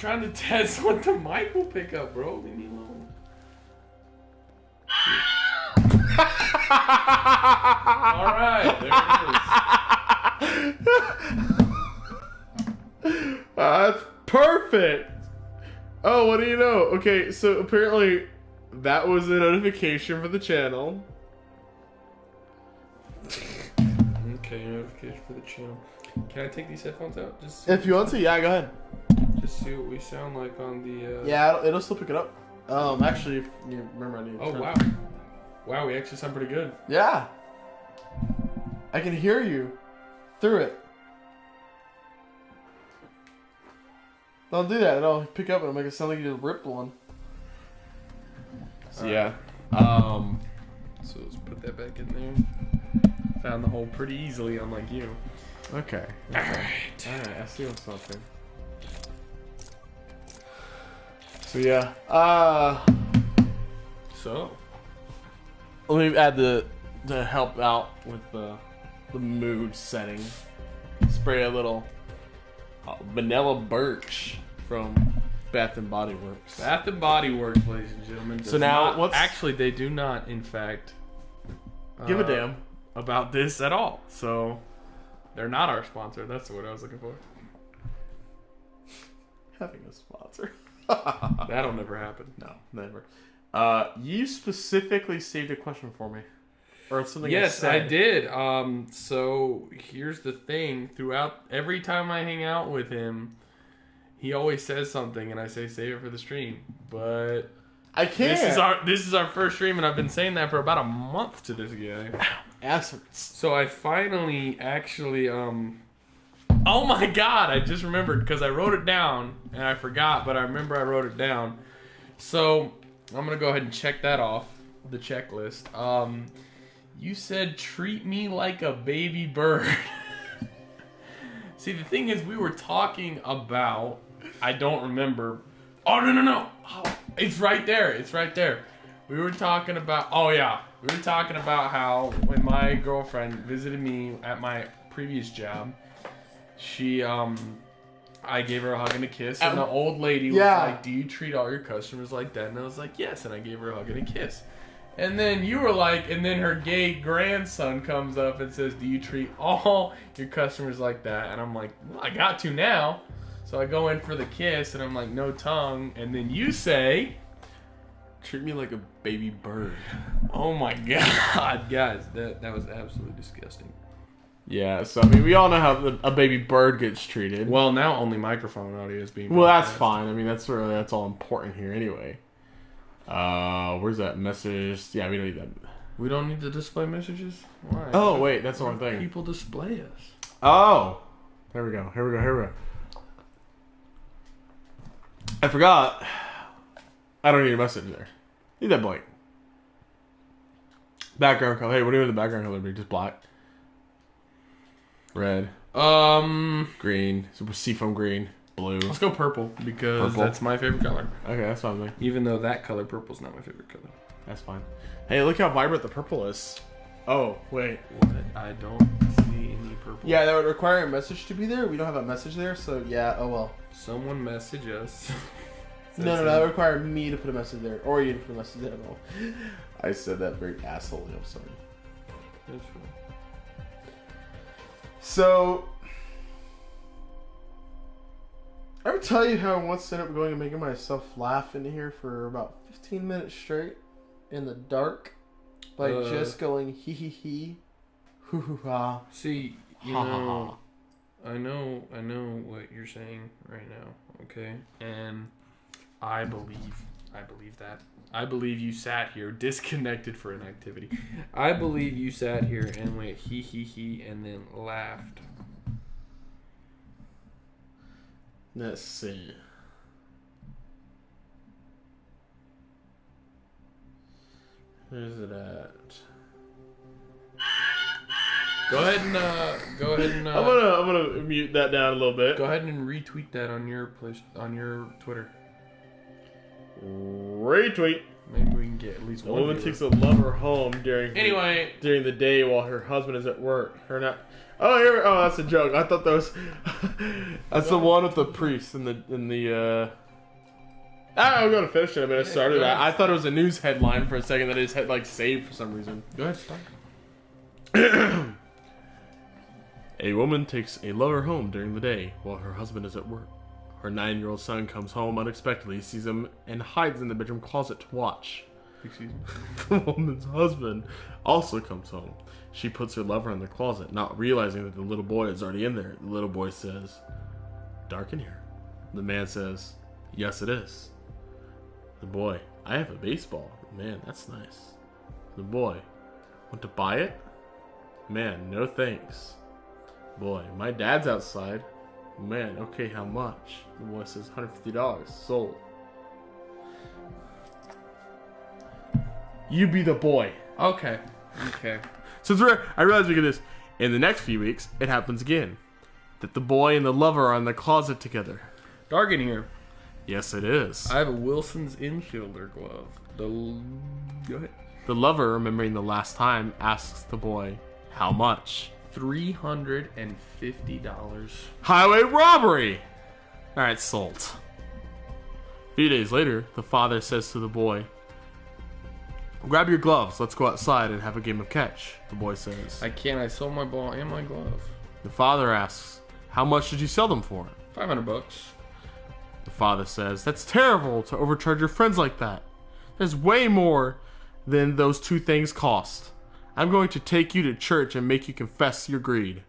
trying to test what the mic will pick up, bro. Leave me alone. All right, there it is. That's perfect. Oh, what do you know? Okay, so apparently that was a notification for the channel. Okay, notification for the channel. Can I take these headphones out? Just If you want to, yeah, go ahead. Just see what we sound like on the. Yeah, it'll still pick it up. Actually, if you remember, I need to Oh turn- wow, wow, we actually sound pretty good. Yeah, I can hear you through it. Don't do that. It'll pick up and it'll make it sound like you just ripped one. So yeah. So let's put that back in there. Found the hole pretty easily, unlike you. Okay. Alright. Alright, I see what's something. So yeah. So. Let me add to help out with the mood setting. Spray a little vanilla birch from Bath and Body Works. Bath and Body Works, ladies and gentlemen. So now, not, what's... Actually, they do not, in fact... Give a damn. About this at all. So, they're not our sponsor. That's the word I was looking for. Having a sponsor. That'll never happen. No, never. You specifically saved a question for me. Or something Yes, I I said. did. So, here's the thing. Throughout, every time I hang out with him... He always says something, and I say save it for the stream. But I can't. This is our first stream, and I've been saying that for about a month to this guy. Answers. So I finally actually oh my god! I just remembered because I wrote it down and I forgot, but I remember I wrote it down. So I'm gonna go ahead and check that off the checklist. You said treat me like a baby bird. See, the thing is, we were talking about. I don't remember. Oh, no. Oh, it's right there. It's right there. We were talking about... Oh, yeah. We were talking about how when my girlfriend visited me at my previous job, she, I gave her a hug and a kiss, and the old lady was like, do you treat all your customers like that? And I was like, yes, and I gave her a hug and a kiss. And then you were like, and then her gay grandson comes up and says, do you treat all your customers like that? And I'm like, well, I got to now. So I go in for the kiss, and I'm like, no tongue. And then you say, Treat me like a baby bird. oh my god, guys, that was absolutely disgusting. Yeah, so I mean, we all know how a baby bird gets treated. Well, now only microphone audio is being Well, that's broadcast. fine. I mean, that's all important here anyway. Where's that message? Yeah, we don't need that. We don't need to display messages? Why? Oh, wait, that's the wrong thing. People display us. Oh! There we go. Here we go. I forgot. I don't need a message there. Leave that blank. Background color. Hey, what do you want the background color be? Just black? Red? Green? Super seafoam green? Blue? Let's go purple, because that's my favorite color. Okay, that's fine with me. Even though that color, purple's not my favorite color. That's fine. Hey, look how vibrant the purple is. Oh, wait. What? I don't see any purple. Yeah, that would require a message to be there. We don't have a message there, so yeah, oh well. Someone message us. No, that would require me to put a message there, or you to put a message there at all. I said that very assholey, I'm sorry. That's right. So, I ever tell you how I once ended up going and making myself laugh in here for about 15 minutes straight in the dark by just going hee hee hee, hoo hoo ha. See, you Ha, ha, know, I know what you're saying right now, okay? And I believe that. I believe you sat here disconnected for an activity. I believe you sat here and went hee hee hee and then laughed. Let's see. Where's it at? Go ahead and I'm gonna mute that down a little bit. go ahead and retweet that on your Twitter. Retweet. Maybe we can get at least A one. woman viewer. takes a lover home during the day while her husband is at work. Oh, that's a joke. I thought that was that's the one with the priest in the. I'm gonna finish it. I mean, I started. I thought it was a news headline for a second that I just had like saved for some reason. Go ahead, start. A woman takes a lover home during the day while her husband is at work. Her 9-year-old son comes home unexpectedly, sees him, and hides in the bedroom closet to watch. Excuse me. The woman's husband also comes home. She puts her lover in the closet, not realizing that the little boy is already in there. The little boy says, "Dark in here." The man says, "Yes, it is." The boy, "I have a baseball." Man, that's nice. The boy, "Want to buy it?" Man, no thanks. Boy, "My dad's outside." Man, okay, how much? The boy says $150. Sold. You be the boy. Okay. So I realize we get this. In the next few weeks, it happens again. That the boy and the lover are in the closet together. Dark in here. Yes, it is. I have a Wilson's infielder glove. Go ahead. The lover, remembering the last time, asks the boy, "How much?" $350. Highway robbery! Alright, sold. A few days later, the father says to the boy, "Grab your gloves, let's go outside and have a game of catch," the boy says. I can't. I sold my ball and my glove. The father asks, "How much did you sell them for?" $500. The father says, "That's terrible to overcharge your friends like that. There's way more than those two things cost. I'm going to take you to church and make you confess your greed."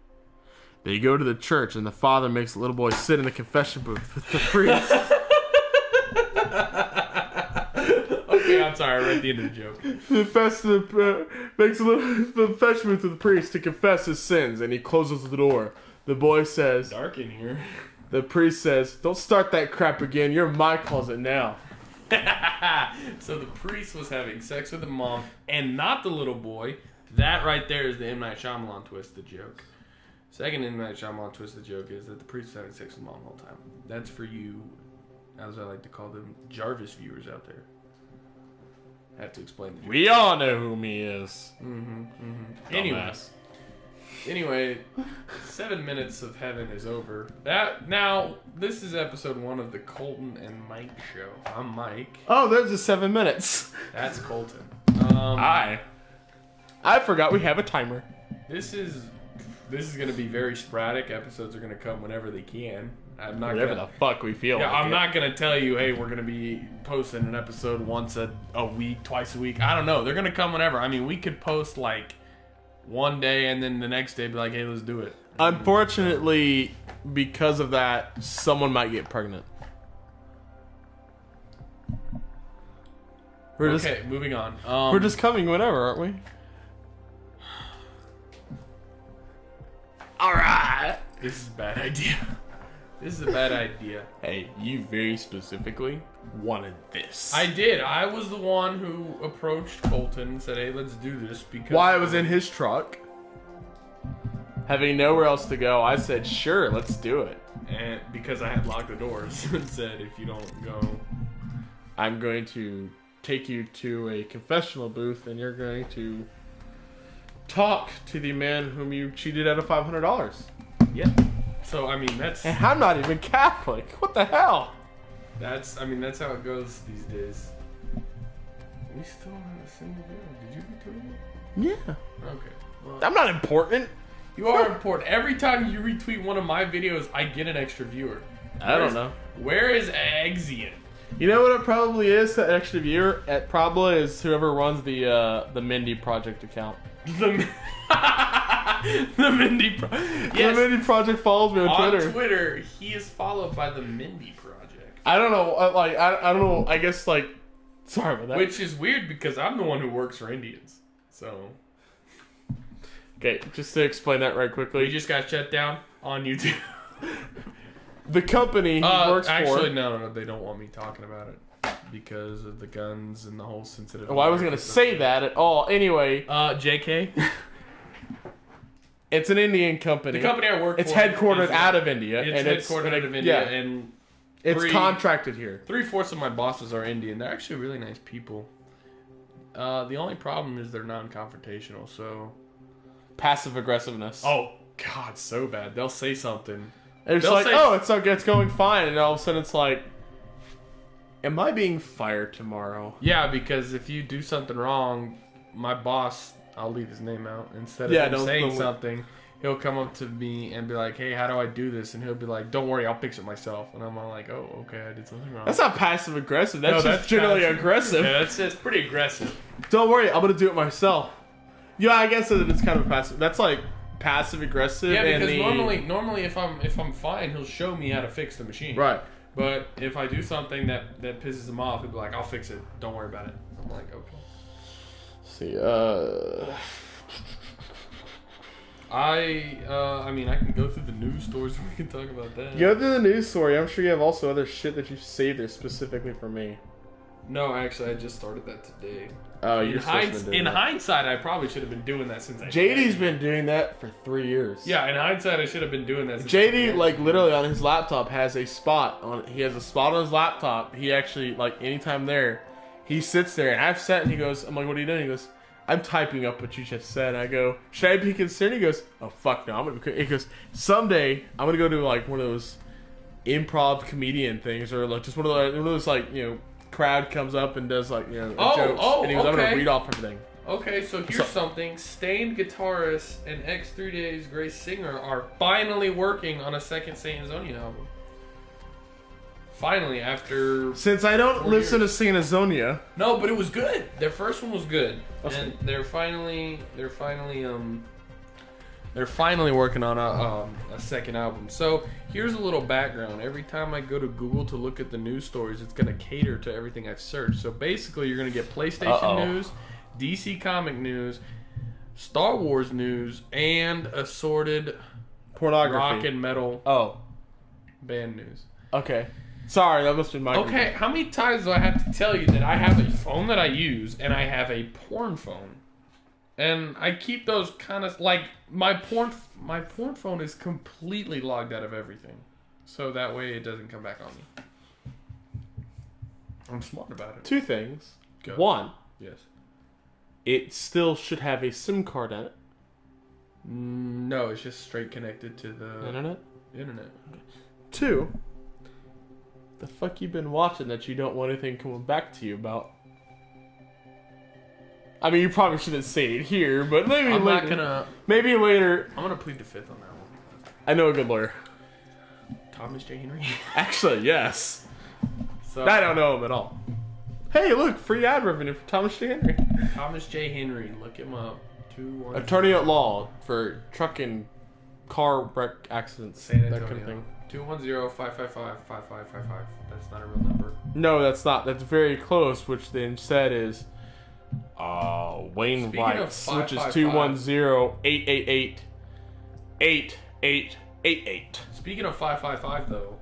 They go to the church and the father makes the little boy sit in the confession booth with the priest. Okay, I'm sorry. I read the end of the joke. Makes a little confession booth with the priest to confess his sins, and he closes the door. The boy says, Dark in here. the priest says, "Don't start that crap again. You're in my closet now." So the priest was having sex with the mom and not the little boy. That right there is the M. Night Shyamalan twist, the joke. Second M. Night Shyamalan twist, the joke is that the priest was having sex with the mom the whole time. That's for you, as I like to call them, Jarvis viewers out there. I have to explain the joke. We all know whom he is. Anyway, 7 minutes of heaven is over. This is episode 1 of the Colton and Mike show. I'm Mike. Oh, there's the 7 minutes. That's Colton. I forgot we have a timer. This is going to be very sporadic. Episodes are going to come whenever they can. I'm not Whatever gonna, the fuck we feel. Yeah, like I'm it. not going to tell you, hey, we're going to be posting an episode once a week, twice a week. I don't know. They're going to come whenever. I mean, we could post like one day and then the next day be like, hey, let's do it. Unfortunately, because of that, someone might get pregnant. Moving on. We're just coming whenever, aren't we? Alright! This is a bad idea. This is a bad idea. Hey, you very specifically wanted this. I did. I was the one who approached Colton and said, hey, let's do this because... While I was in his truck, having nowhere else to go, I said, sure, let's do it. And because I had locked the doors and said, if you don't go... I'm going to take you to a confessional booth and you're going to talk to the man whom you cheated out of $500. Yeah. So, I mean, that's... And I'm not even Catholic. What the hell? That's how it goes these days. We still have a single video. Did you retweet it? Yeah. Okay. Well, I'm not important. you are important. Every time you retweet one of my videos, I get an extra viewer. I don't know. Where is Axian? You know what it probably is, that extra viewer? It probably is whoever runs the Mindy Project account. The Mindy Project. Yes. The Mindy Project follows me on Twitter. On Twitter, he is followed by the Mindy Project. I don't know, I don't know, I guess, sorry about that. Which is weird because I'm the one who works for Indians. So... Okay, just to explain that right quickly. We just got shut down on YouTube. The company he works actually, for... no, they don't want me talking about it because of the guns and the whole sensitive... Well, I wasn't going to say that at all. Anyway... JK? It's an Indian company. The company I work for... It's headquartered out of India. It's headquartered out of India, and... It's contracted here. 3/4 of my bosses are Indian. They're actually really nice people. The only problem is they're non-confrontational. So, Passive aggressiveness. oh god, so bad. They'll say something. It's they'll like, say- oh, it's going fine, and all of a sudden it's like, am I being fired tomorrow? Yeah, because if you do something wrong, my boss, I'll leave his name out. Instead of Yeah, him saying don't- something, he'll come up to me and be like, "Hey, how do I do this?" And he'll be like, "Don't worry, I'll fix it myself." And I'm all like, "Oh, okay, I did something wrong." That's not passive aggressive. That's No, just that's generally passive. aggressive. Yeah, that's pretty aggressive. Don't worry, I'm gonna do it myself. Yeah, I guess that it's kind of passive. That's like passive aggressive. Yeah, and because the... normally if I'm fine, he'll show me how to fix the machine. Right. But if I do something that pisses him off, he'll be like, "I'll fix it. Don't worry about it." I'm like, "Okay." See, I mean, I can go through the news stories and we can talk about that. go through the news story. I'm sure you have also other shit that you've saved there specifically for me. No, actually, I just started that today. Oh, In, you're supposed to do that. hindsight, I probably should have been doing that since I. JD's been doing that for 3 years. Yeah, in hindsight, I should have been doing that. Since JD, I- like, literally on his laptop has a spot on. He has a spot on his laptop. He actually, like, anytime there, he sits there, and I've sat and he goes, I'm like, what are you doing? He goes, I'm typing up what you just said. I go, should I be concerned? He goes, oh fuck no. He goes, someday I'm gonna go to like one of those improv comedian things, or like just one of those like, you know, crowd comes up and does like, you know, jokes, and he goes, I'm gonna okay. read off everything. Okay, so here's something. Stained guitarist and X3 Days Grace singer are finally working on a second Saint Azonia album. Finally, after... Since I don't 4 listen years. to Saint Azonia, No, but it was good. Their first one was good. That's And they're finally working on a second album. So here's a little background. Every time I go to Google to look at the news stories, it's going to cater to everything I've searched. So basically, you're going to get PlayStation news, DC comic news, Star Wars news, and assorted pornography. rock and metal Oh, band news. okay. Sorry, that must be my. Okay, how many times do I have to tell you that I have a phone that I use and I have a porn phone? And I keep those kind of like my porn phone is completely logged out of everything. So that way it doesn't come back on me. I'm smart about it. Two things. Go. One, Yes. it still should have a SIM card in it. No, it's just straight connected to the Internet. internet. Two, the fuck you been watching that you don't want anything coming back to you about? I mean, you probably shouldn't say it here, but maybe I'm later. not gonna. Maybe later. I'm gonna plead the fifth on that one. I know a good lawyer. Thomas J. Henry. Actually, yes. So I don't know him at all. Hey, look, free ad revenue for Thomas J. Henry. Thomas J. Henry. Look him up. 2-1. Attorney at law for trucking, car wreck accidents, San that Antonio. kind of thing. 210-555-5555. That's not a real number. No, that's not. That's very close, which they instead is Wayne Speaking Wrights, of which is 555. 210-888-8888. Speaking of 555, though.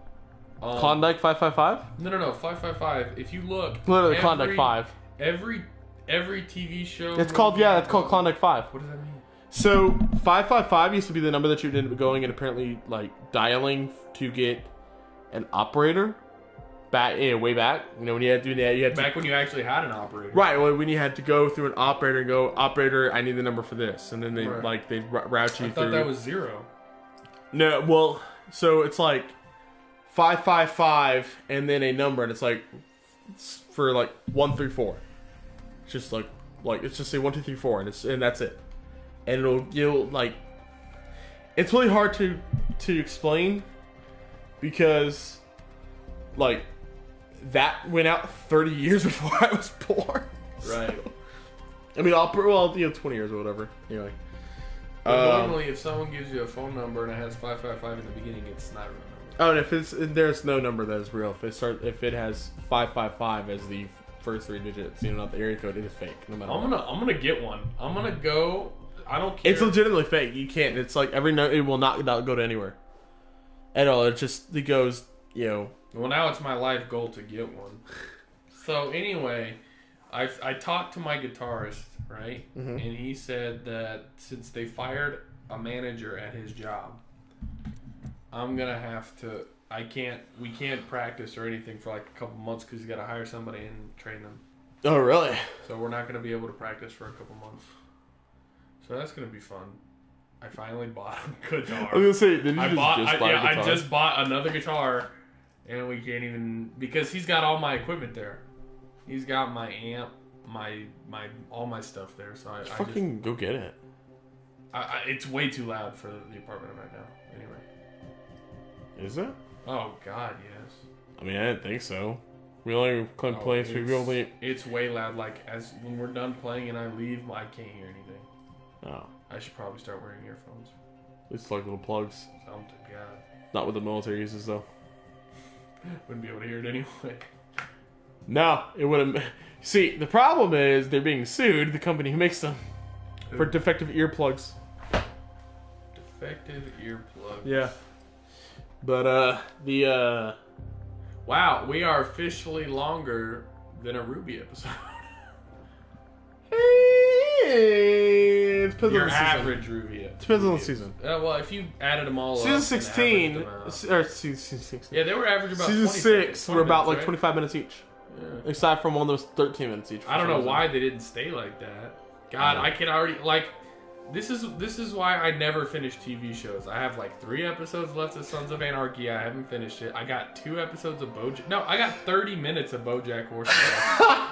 Klondike 555? No. 555. If you look. Literally Klondike 5. Every TV show. It's called, yeah, it's called Klondike 5. What does that mean? So 555 used to be the number that you ended up going and apparently like dialing to get an operator back, way back. You know, when you had to do that, you had to, Back when you actually had an operator. right. Well, when you had to go through an operator and go, operator, I need the number for this, and then they Right. like they route you I through. thought that was 0. No, well, so it's like 555 and then a number, and it's like for like 134. It's just like it's just say 1 2 3 4, and that's it. And you'll like, it's really hard to explain because like that went out 30 years before I was born. Right. I mean, 20 years or whatever. Anyway. But normally, if someone gives you a phone number and it has 555 in the beginning, it's not a real number. Oh, and there's no number that is real. If it has 555 as the first 3 digits, not the area code, it is fake. No matter I'm what. gonna get one. I'm gonna go. I don't care. It's legitimately fake. You can't. It's like every note. It will not go to anywhere at all. It goes. Well, now it's my life goal to get one. So anyway, I talked to my guitarist, right? Mhm. And he said that since they fired a manager at his job, I'm gonna have to. We can't practice or anything for like a couple months because you got to hire somebody and train them. Oh, really? So we're not going to be able to practice for a couple months. So that's going to be fun. I finally bought a guitar. I was gonna say, did you just buy a guitar? I just bought another guitar, and we can't even because he's got all my equipment there. He's got my amp, my all my stuff there. So I fucking go get it. It's way too loud for the apartment right now. Anyway. Is it? Oh God, yes. I mean, I didn't think so. We only couldn't play if we only. It's way loud. Like when we're done playing and I leave, I can't hear anything. Oh. I should probably start wearing earphones. It's like little plugs. Oh God. Not what the military uses though. Wouldn't be able to hear it anyway. No, it wouldn't. See, the problem is they're being sued. The company who makes them for defective earplugs. Defective earplugs. Yeah. But wow, we are officially longer than a Ruby episode. It depends Your on the season. average Ruby episode. Depends on the season. Well, if you added them all Season up. 16, and averaged them or out. season 16. Yeah, they were average about Season 20 6 were about like right? 25 minutes each. Yeah. Aside from one of those 13 minutes each. I don't know why they didn't stay like that. God, I can already like. This is why I never finish TV shows. I have like 3 episodes left of Sons of Anarchy. I haven't finished it. I got 2 episodes of BoJack. No, I got 30 minutes of BoJack Horseman.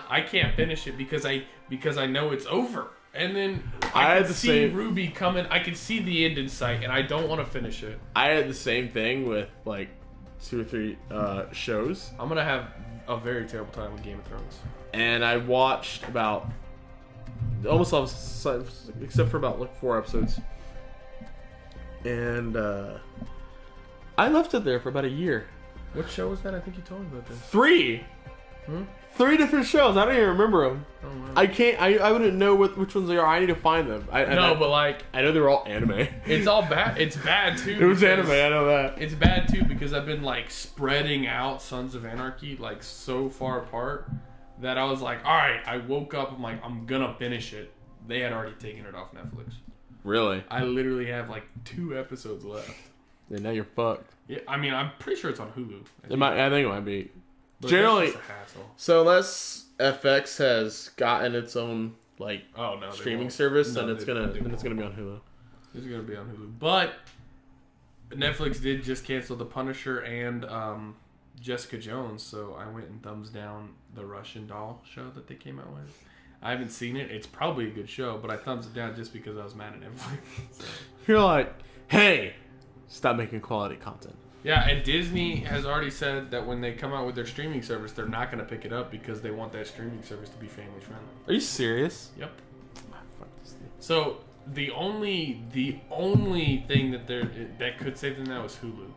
I can't finish it because I know it's over. And then I can see Ruby coming. I can see the end in sight, and I don't want to finish it. I had the same thing with like 2 or 3 shows. I'm gonna have a very terrible time with Game of Thrones. And I watched about almost all, except for about like 4 episodes. And I left it there for about a year. What show was that? I think you told me about this. 3. 3 different shows. I don't even remember them. Oh, wow. I can't. I wouldn't know which ones they are. I need to find them. But like I know they're all anime. it's all bad. It's bad too. It was anime. I know that. It's bad too because I've been like spreading out Sons of Anarchy like so far apart that I was like, all right. I woke up. I'm like, I'm gonna finish it. They had already taken it off Netflix. Really? I literally have like 2 episodes left. And now you're fucked. Yeah, I mean, I'm pretty sure it's on Hulu. I think it might be. But Generally, that's just a hassle. so unless FX has gotten its own like they streaming won't. service, No, then it's they gonna won't. be on Hulu. It's gonna be on Hulu, but Netflix did just cancel The Punisher and Jessica Jones, so I went and thumbs down the Russian Doll show that they came out with. I haven't seen it. It's probably a good show, but I thumbs it down just because I was mad at Netflix. So. You're like, hey, stop making quality content. Yeah, and Disney has already said that when they come out with their streaming service, they're not going to pick it up because they want that streaming service to be family friendly. Are you serious? Yep. Fuck this thing. So the only thing that could save them now is Hulu.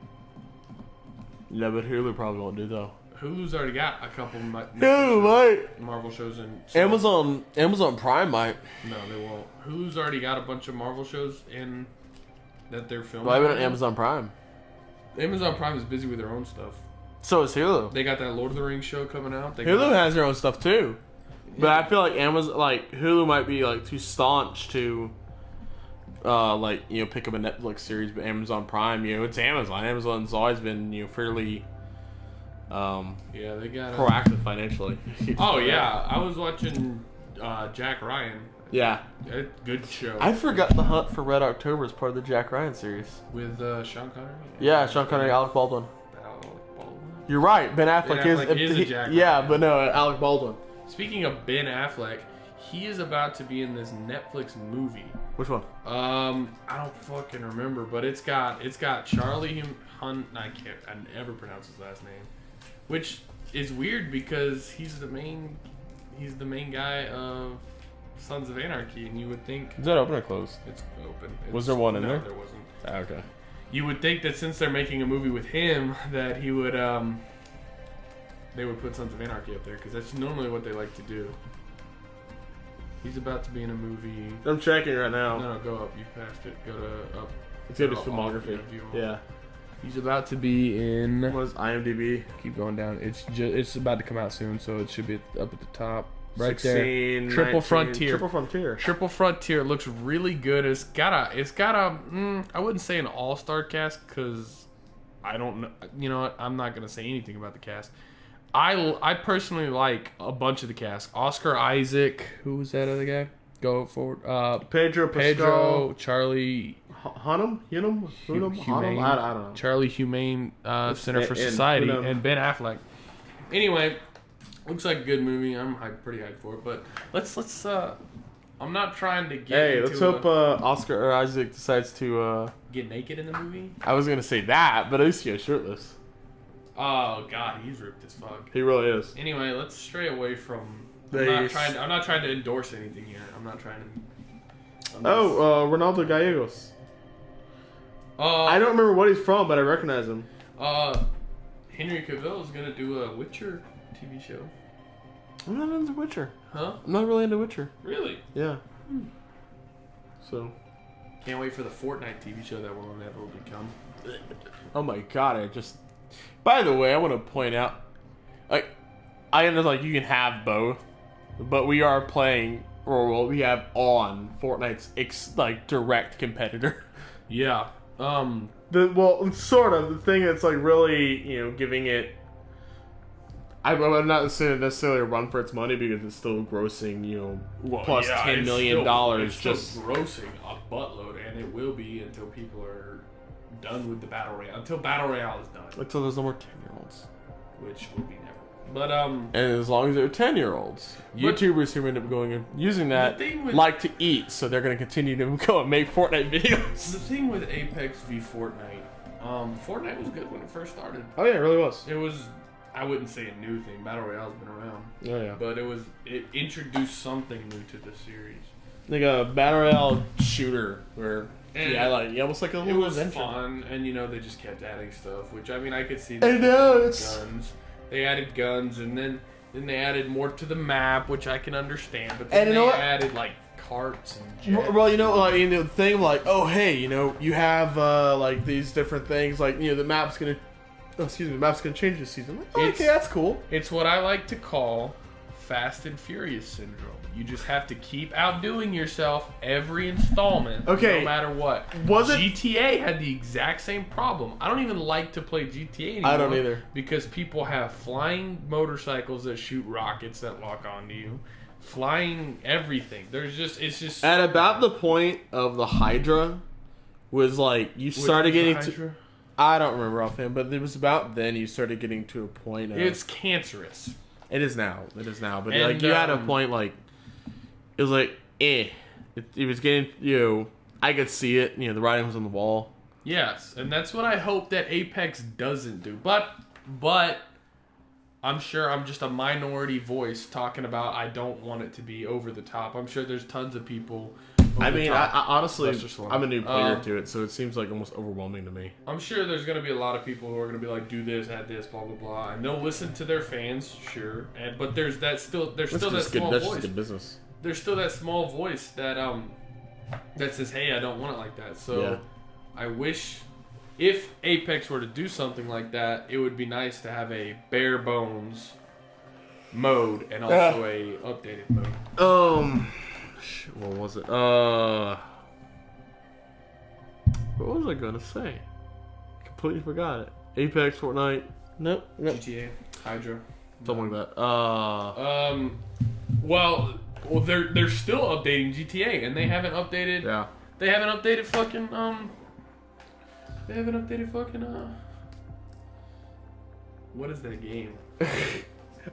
No, but Hulu probably won't do though. Hulu's already got a couple Marvel shows and Amazon Prime might. No, they won't. Hulu's already got a bunch of Marvel shows in that they're filming. Why on Amazon Prime? Amazon Prime is busy with their own stuff. So is Hulu. They got that Lord of the Rings show coming out. Hulu has their own stuff too, but I feel like Hulu might be like too staunch to, pick up a Netflix series. But Amazon Prime, it's Amazon. Amazon's always been fairly, they got proactive financially. Oh yeah, I was watching Jack Ryan. Yeah, good show. I forgot The Hunt for Red October is part of the Jack Ryan series with Sean Connery. Yeah, Sean Connery, Alec Baldwin. Alec Baldwin. You're right. Ben Affleck, is a Jack Ryan. Yeah, but no, Alec Baldwin. Speaking of Ben Affleck, he is about to be in this Netflix movie. Which one? I don't fucking remember, but it's got Charlie Hunt. I never pronounce his last name, which is weird because he's the main guy of Sons of Anarchy, and you would think Is that open or closed? it's open. Was there one in there? No, there wasn't. Okay. You would think that since they're making a movie with him, that he would they would put Sons of Anarchy up there because that's normally what they like to do. He's about to be in a movie. I'm checking right now. No, go up. You passed it. Go to up. It's in his All filmography. view. Yeah. He's about to be in. What is IMDb? Keep going down. It's about to come out soon, so it should be up at the top. Right 16, there. Triple 19, Frontier. Triple Frontier. Triple Frontier looks really good. It's got a I wouldn't say an all-star cast because I don't know. You know what? I'm not gonna say anything about the cast. I personally like a bunch of the cast. Oscar Isaac, who was that other guy? Go forward. Pedro Pascal. Pedro, Charlie Hunnam? Hunnam? Humane, I don't know. Charlie Humane Center for and Society, Hunnam. and Ben Affleck. Anyway, looks like a good movie. I'm pretty hyped for it. But let's I'm not trying to get Hey, into let's hope Oscar Isaac decides to. get naked in the movie. I was gonna say that, but at least he goes shirtless. Oh God, he's ripped as fuck. He really is. Anyway, let's stray away from. I'm not trying to endorse anything here. I'm not trying to. Ronaldo Gallegos. I don't remember what he's from, but I recognize him. Henry Cavill is gonna do a Witcher TV show. I'm not into Witcher. Huh? I'm not really into Witcher. Really? Yeah. So. Can't wait for the Fortnite TV show that will inevitably come. Oh my god! I just. By the way, I want to point out, like, I know like you can have both, but we are playing, or well, we have on Fortnite's direct competitor. Yeah. Sort of the thing that's like really giving it. I'm not saying necessarily a run for its money because it's still grossing plus $10 million It's still grossing a buttload, and it will be until people are done with the battle royale. Until battle royale is done, Until there's no more 10-year-olds. which will be never. But And as long as they're 10-year-olds, YouTubers who end up going and using that like to eat, so they're going to continue to go and make Fortnite videos. The thing with Apex v Fortnite, Fortnite was good when it first started. Oh yeah, it really was. It was, I wouldn't say a new thing. Battle Royale's been around. Oh yeah. But it introduced something new to the series. Like a Battle Royale shooter where And almost like a it little was adventure. fun, and they just kept adding stuff, which I mean I could see. I know, it's- guns. They added guns, and then they added more to the map, which I can understand. But then And you know they what? added like carts and jets. Well, the thing like, oh hey, you have like these different things like the map's gonna, the map's gonna change this season. Like, oh, okay, that's cool. It's what I like to call Fast and Furious syndrome. You just have to keep outdoing yourself every installment, Okay. no matter what. Was it- GTA had the exact same problem. I don't even like to play GTA anymore. I don't either. Because people have flying motorcycles that shoot rockets that lock onto you, flying everything. It's just At about the point of the Hydra, was like you started getting to. I don't remember offhand, but it was about then you started getting to a point of. It's cancerous. It is now. But And, like you had a point like it was like It was getting I could see it. The writing was on the wall. Yes, and that's what I hope that Apex doesn't do. But I'm sure I'm just a minority voice talking about I don't want it to be over the top. I'm sure there's tons of people. I mean, I honestly, That's just one. I'm a new player to it, so it seems like almost overwhelming to me. I'm sure there's going to be a lot of people who are going to be like, do this, add this, blah blah blah, and they'll listen to their fans, sure. But there's that small That's voice. just good business. There's still that small voice that says, hey, I don't want it like that. So Yeah. I wish if Apex were to do something like that, it would be nice to have a bare bones mode and also a updated mode. What was it? What was I gonna say? Completely forgot it. Apex, Fortnite. Nope. GTA, Hydra, Something like that. Well, they're still updating GTA, and they haven't updated. Yeah. They haven't updated fucking They haven't updated fucking What is that game?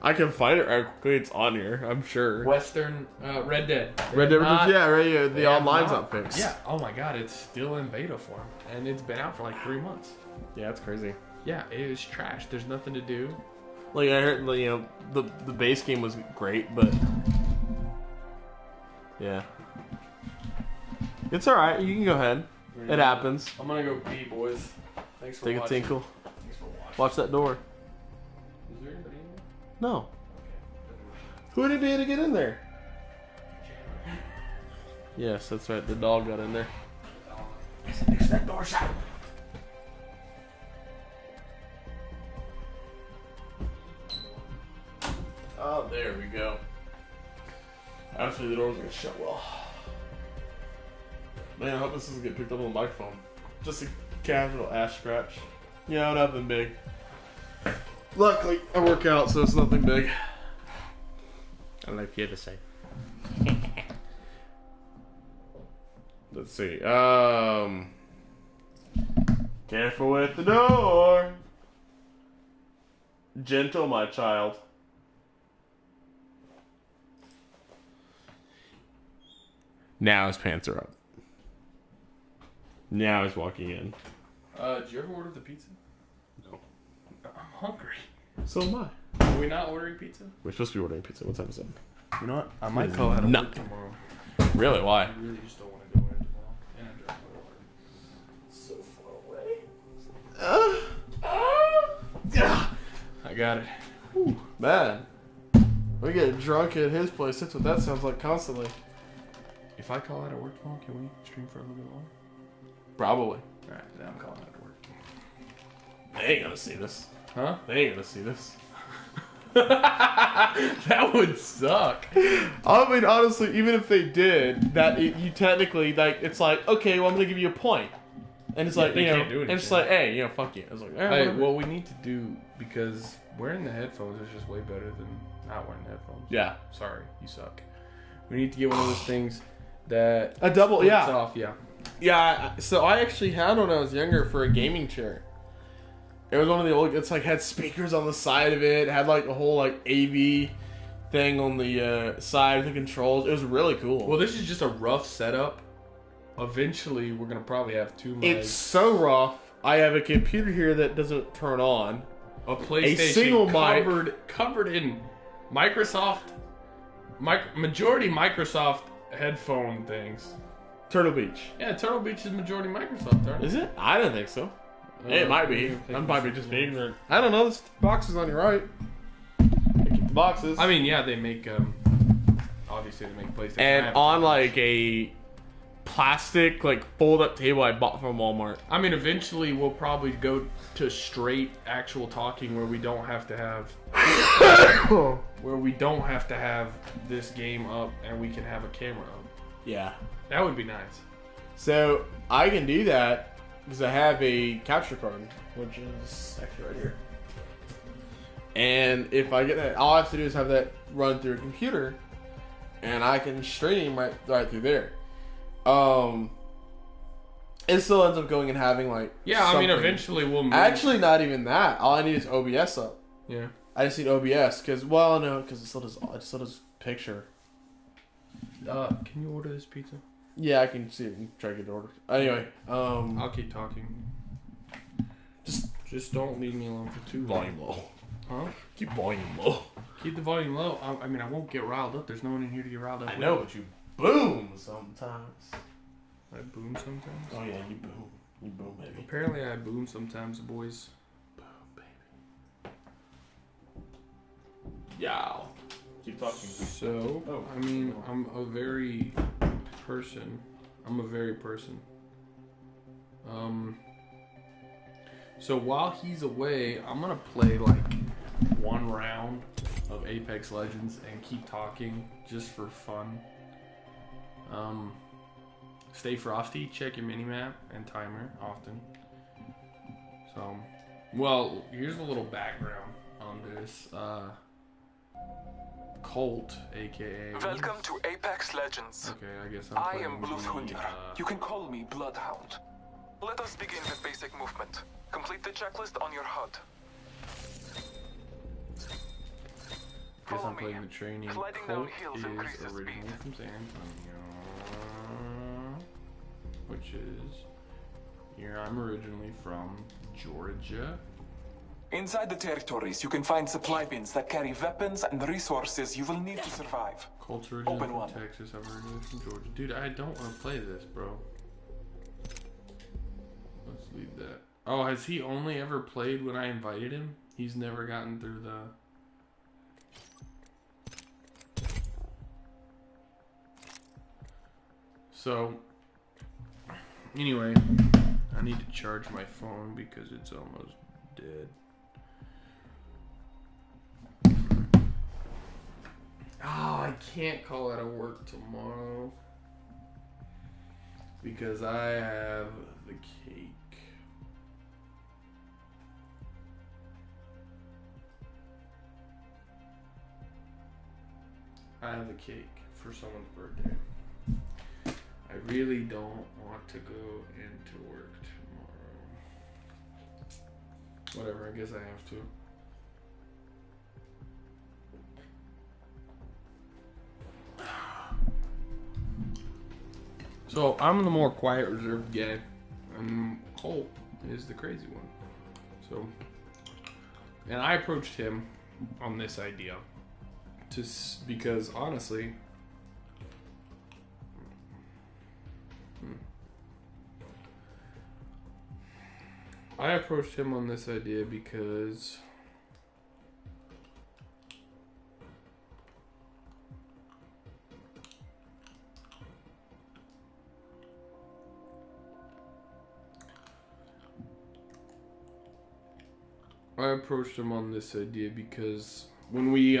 I can find it right quickly. It's on here, I'm sure. Western Red Dead. Red Dead Not- Redemption, right? they The have online's not- not fixed. Yeah. Oh my god, it's still in beta form, and it's been out for like 3 months. Yeah, it's crazy. Yeah, it is trash. There's nothing to do. Like I heard, the base game was great, but yeah, it's all right. You can go ahead. It happens. I'm gonna go pee, boys. Thanks for Take a watching. tinkle. Thanks for watching. Watch that door. Is there anybody in there? No. Who would it be to get in there? Yes, that's right. The dog got in there. Fix that door shut. Oh, there we go. Actually, the door's gonna shut well. Man, I hope this doesn't get picked up on the microphone. Just a casual ash scratch. Yeah, nothing big. Luckily, I work out, so it's nothing big. I don't know if you had to say. Let's see. Careful with the door. Gentle, my child. Now his pants are up. Now he's walking in. Did you ever order the pizza? No. I'm hungry. So am I. Are we not ordering pizza? We're supposed to be ordering pizza. What time is it? You know what? I might call out of work tomorrow. Really? Why? I really just don't want to go in tomorrow. And I drive so far away. I got it. Whew, man. We get drunk at his place. That's what that sounds like constantly. If I call out of work tomorrow, can we stream for a little bit longer? Probably. Alright, then I'm calling out of work. They ain't gonna see this. Huh? They ain't gonna see this. That would suck. I mean, honestly, even if they did, you technically, like, it's like, okay, well, I'm gonna give you a point. And it's like, they you know, can't do and it's anything. like, hey, you know, fuck you. It's like, Hey, whatever. what we need to do, because wearing the headphones is just way better than not wearing the headphones. Yeah. Sorry, you suck. We need to get one of those things that A double, splits yeah. off, yeah. Yeah, so I actually had one when I was younger for a gaming chair. It was one of the old, it's like had speakers on the side of it, had like a whole like AV thing on the side of the controls. It was really cool. Well, this is just a rough setup. Eventually, we're gonna probably have two mics. It's so rough. I have a computer here that doesn't turn on. A PlayStation single mic. covered in Microsoft, majority Microsoft headphone things. Turtle Beach. Yeah, Turtle Beach is majority Microsoft, aren't it? Is it? I don't think so. It might be. I'm probably just being ignorant. I don't know. This box is on your right. Keep the boxes. I mean, yeah, they make obviously they make PlayStation. And on like a plastic like fold up table I bought from Walmart. I mean, eventually we'll probably go to straight actual talking where we don't have to have this game up and we can have a camera up. Yeah. That would be nice. So I can do that because I have a capture card, which is actually right here. And if I get that, all I have to do is have that run through a computer, and I can stream right through there. It still ends up going and having like Yeah, I mean, something. Eventually we'll move. Actually, not even that. All I need is OBS up. Yeah. I just need OBS because, well, no, because it still does picture. Can you order this pizza? Yeah, I can see it and try to get it ordered. Anyway, I'll keep talking. Just don't leave me alone for too long. volume low. Huh? Keep volume low. Keep the volume low. I mean, I won't get riled up. There's no one in here to get riled up. I know, but you boom sometimes. I boom sometimes. Oh yeah, you boom. You boom, baby. Apparently, I boom sometimes, boys. Boom, baby. Yow. Keep talking. So, Oh. I mean, I'm a very person. So while he's away, I'm gonna play like one round of Apex Legends and keep talking just for fun. Stay frosty. Check your minimap and timer often. So, well, here's a little background on this. Colt, aka. Welcome to Apex Legends. Okay, I guess I playing am the, Bluthundir. You can call me Bloodhound. Let us begin with basic movement. Complete the checklist on your HUD. Guess Follow I'm playing me. the training. Sliding Colt down hills is increases originally speed. from San Antonio, which is here. I'm originally from Georgia. Inside the territories, you can find supply bins that carry weapons and resources you will need to survive. Colt's originally Open from one. Texas. I'm originally from Georgia. Dude, I don't want to play this, bro. Let's leave that. Oh, has he only ever played when I invited him? He's never gotten through the... So, anyway, I need to charge my phone because it's almost dead. Oh, I can't call out of work tomorrow because I have the cake. I have a cake for someone's birthday. I really don't want to go into work tomorrow. Whatever, I guess I have to. So I'm the more quiet, reserved guy, and Holt is the crazy one. So, and I approached him on this idea, because honestly, I approached him on this idea because when we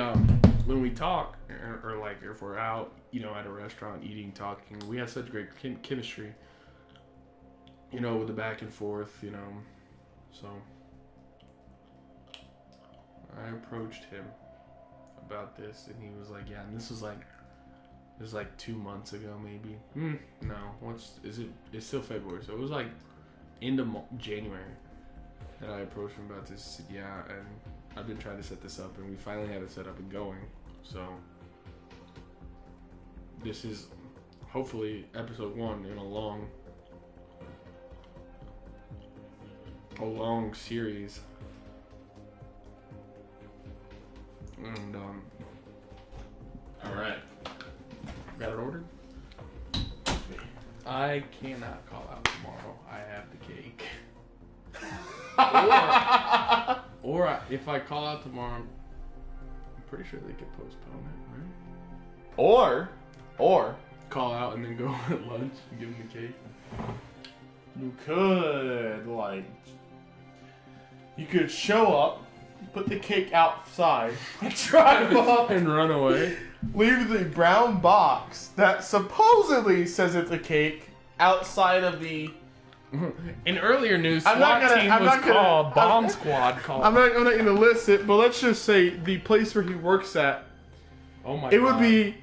talk, or like if we're out, you know, at a restaurant eating, talking, we have such great chemistry, you know, with the back and forth, you know. So I approached him about this, and he was like, yeah, and this was like 2 months ago, maybe. No, it's still February, so it was like end of January that I approached him about this. Yeah, and I've been trying to set this up, and we finally had it set up and going. So this is hopefully episode 1 in a long series. And all right, got it ordered. I cannot call out tomorrow. I have the cake. or if I call out tomorrow, I'm pretty sure they could postpone it, right? Or Call out and then go at lunch and give them the cake. you could, like, you could show up, put the cake outside, drive up, and run away. leave the brown box that supposedly says it's a cake outside of the... In earlier news, I'm not SWAT gonna- team I'm was not gonna- called. Bomb I'm- squad called. I'm not going to list it, but let's just say the place where he works at, Oh my god. it would be...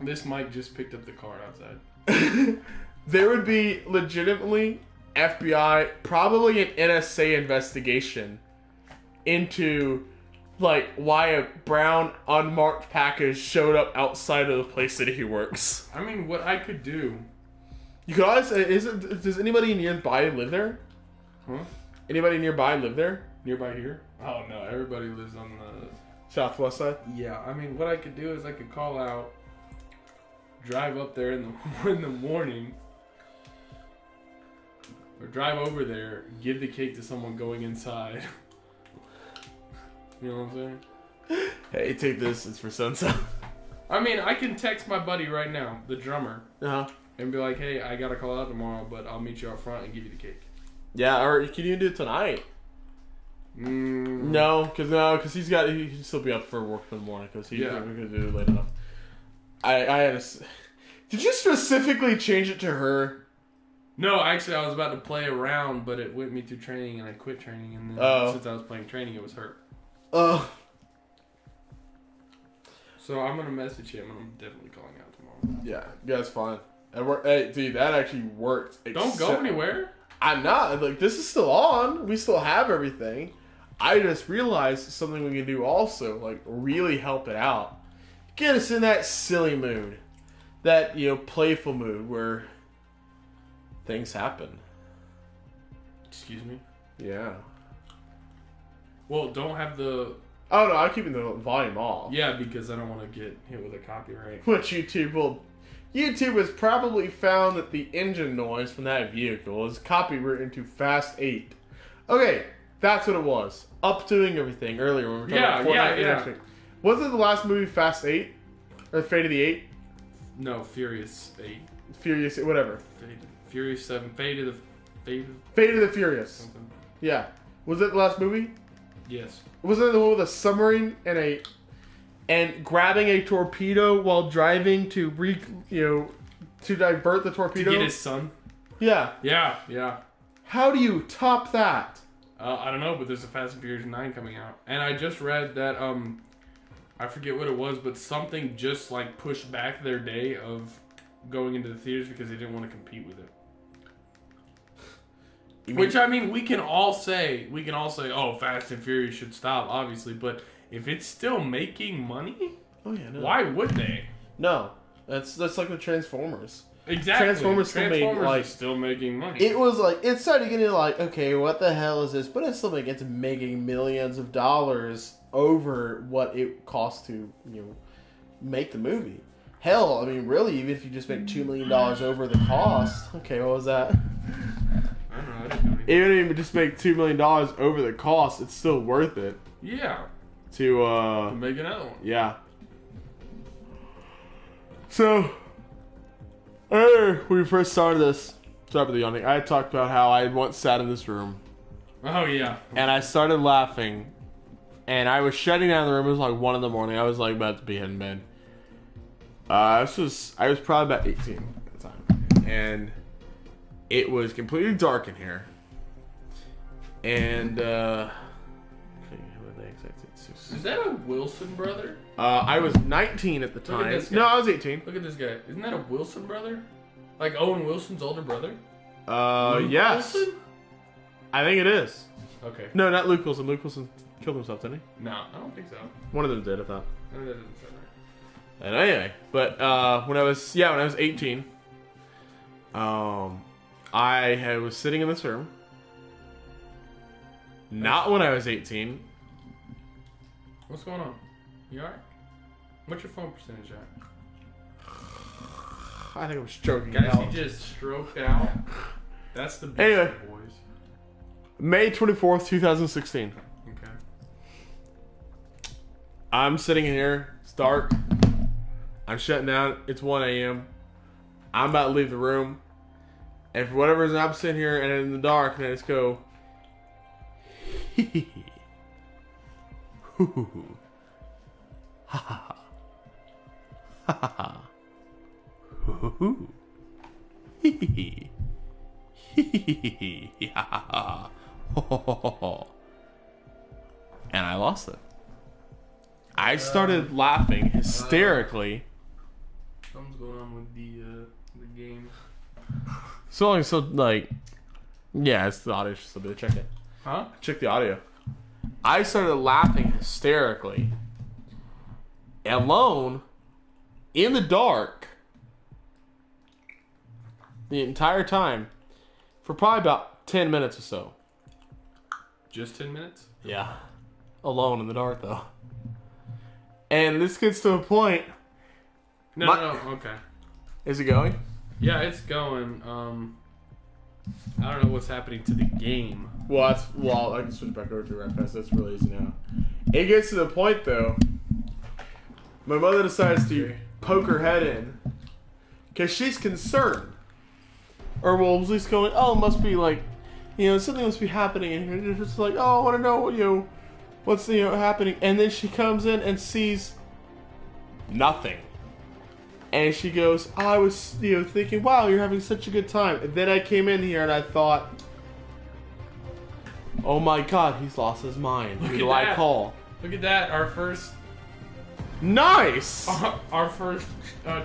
This mic just picked up the car outside. there would be legitimately FBI, probably an NSA investigation into, like, why a brown unmarked package showed up outside of the place that he works. I mean, what I could do. You could always say, does anybody nearby live there? Huh? Anybody nearby live there? Nearby here? Oh no, everybody lives on the... Southwest side? Yeah, I mean, what I could do is I could call out, drive up there in the morning, or drive over there, give the cake to someone going inside. You know what I'm saying? Hey, take this. It's for so-and-so. I mean, I can text my buddy right now, the drummer, Uh-huh. and be like, hey, I gotta call out tomorrow, but I'll meet you out front and give you the cake. Yeah, or you can even do it tonight. No, because he can still be up for work in the morning, because we could do it late enough. I had a... Did you specifically change it to her? No, actually, I was about to play around, but it went me through training, and I quit training, and then since I was playing training, it was her. So I'm gonna message him, and I'm definitely calling out tomorrow. Yeah, that's fine. Hey, dude, that actually worked. Don't go anywhere. I'm not. Like, this is still on. We still have everything. I just realized something we can do also, like, really help it out. Get us in that silly mood. That, playful mood where things happen. Excuse me? Yeah. Well, don't have the... Oh, no, I'm keeping the volume off. Yeah, because I don't want to get hit with a copyright. Which YouTube has probably found that the engine noise from that vehicle is copywritten to Fast 8. Okay, that's what it was. Updoing everything earlier when we were talking about Fortnite. Yeah. Wasn't the last movie Fast 8? Or Fate of the 8? No, Furious 8. Furious, whatever. Furious 7. Fate of the Furious. something. Yeah. Was it the last movie? Yes. Wasn't it the one with a submarine and grabbing a torpedo while driving to divert the torpedo? To get his son? Yeah. Yeah. How do you top that? I don't know, but there's a Fast and Furious 9 coming out. And I just read that, I forget what it was, but something just like pushed back their day of going into the theaters because they didn't want to compete with it. Which, I mean, we can all say, oh, Fast and Furious should stop, obviously, but if it's still making money, why would they? No, that's like the Transformers. Exactly. Transformers is still making money. It was like, it started getting like, okay, what the hell is this? But it's still making millions of dollars over what it costs to, make the movie. Hell, I mean, really, even if you just make $2 million over the cost. Okay, what was that? I don't know. I didn't know anything. Even if you just make $2 million over the cost, it's still worth it. Yeah. To make another one. Yeah. So, when we first started this, sorry for the yawning, I talked about how I once sat in this room. Oh, yeah. And I started laughing. And I was shutting down the room. It was like 1 in the morning. I was like about to be in bed. I was probably about 18 at the time. And it was completely dark in here. And, is that a Wilson brother? I was 19 at the time. Look at this guy. No, I was 18. Look at this guy. Isn't that a Wilson brother? Like Owen Wilson's older brother? Luke yes. Wilson? I think it is. Okay. No, not Luke Wilson. Luke Wilson killed himself, didn't he? No, I don't think so. One of them did, I thought. I mean, that doesn't sound right. And anyway, but when I was 18, I was sitting in this room. Not when I was 18. What's going on? You alright? What's your phone percentage at? I think I'm stroking Guys, out. he just stroked out. That's the best Anyway. boys. May 24th, 2016. Okay. I'm sitting in here. It's dark. I'm shutting down. It's 1 a.m. I'm about to leave the room. And for whatever reason, I'm sitting here and in the dark and I just go... Hee hee hee. Hoo hoo hoo. Ha ha ha. Ha ha ha. Hoo hoo hoo. Hee hee hee. Hee hee hee hee. Ha ha ha. Ho ho ho ho ho. And I lost it. I started laughing hysterically. Something's going on with the game. So yeah, it's the audio. Just a bit. Check it. Huh? Check the audio. I started laughing hysterically, alone, in the dark, the entire time, for probably about 10 minutes or so. Just 10 minutes? Yeah. Alone in the dark, though. And this gets to a point. No, okay. Is it going? Yeah, it's going. I don't know what's happening to the game. Well, I can switch back over to right fast. That's really easy now. It gets to the point, though. My mother decides to poke her head in because she's concerned, or well, at least going, "Oh, it must be like, something must be happening." And it's just like, "Oh, I want to know, what's happening." And then she comes in and sees nothing. And she goes, I was, thinking, wow, you're having such a good time. And then I came in here and I thought, oh my god, he's lost his mind. Who do I call? Look at that, our first... Nice! Our first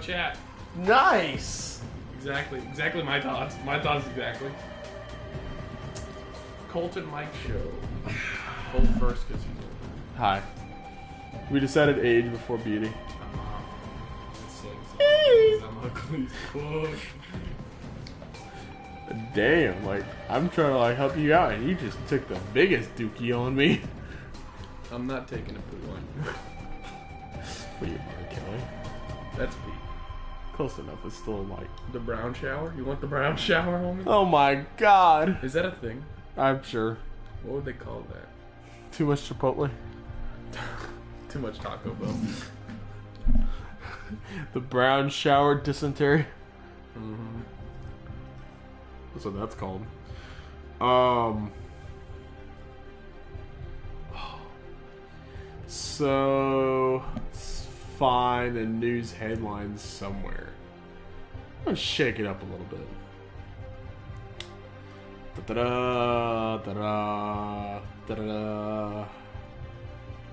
chat. Nice! Exactly my thoughts. My thoughts exactly. Colton Mike Show. Colt first because he's older. Hi. We decided age before beauty. I'm ugly as fuck. Damn, I'm trying to help you out and you just took the biggest dookie on me. I'm not taking a poo on you. What are you, Kelly? That's Pete. Close enough, it's still The brown shower? You want the brown shower on me? Oh my god. Is that a thing? I'm sure. What would they call that? Too much Chipotle. Too much Taco Bell. The brown shower dysentery. Mm-hmm. That's what that's called. So let's find a news headline somewhere. I'm gonna shake it up a little bit. Da-da-da, da-da, da-da-da.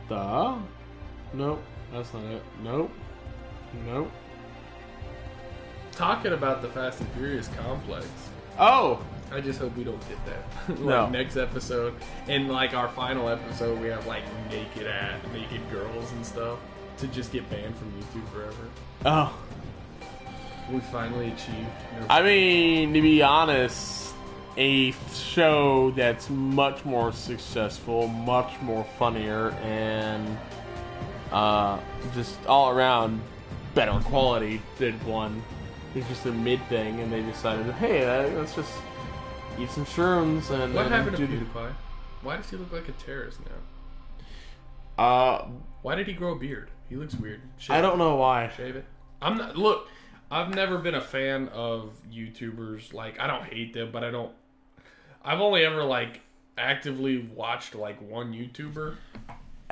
Da? Nope. That's not it. Nope. Nope. Talking about the Fast and Furious complex. Oh! I just hope we don't get that. Like, No. next episode. In, like, our final episode, we have, like, naked girls and stuff. To just get banned from YouTube forever. Oh. We finally achieved. I mean, to be honest, a show that's much more successful, much more funnier, and just all around better quality did one. It's just a mid thing, and they decided, hey, let's just eat some shrooms and What happened to do PewDiePie? Why does he look like a terrorist now? Why did he grow a beard? He looks weird. I don't know why. Shave it. I'm not. Look, I've never been a fan of YouTubers. Like, I don't hate them, but I don't. I've only ever like actively watched like one YouTuber.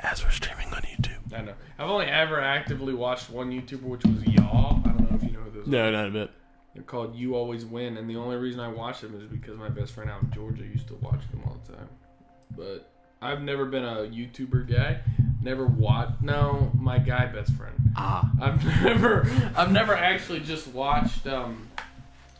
As we're streaming on YouTube. I know. I've only ever actively watched one YouTuber, which was Yaw. I don't know if you know who those are. No, not a bit. They're called You Always Win, and the only reason I watch them is because my best friend out in Georgia used to watch them all the time. But I've never been a YouTuber guy. Never watched. No, my guy best friend. I've never actually just watched.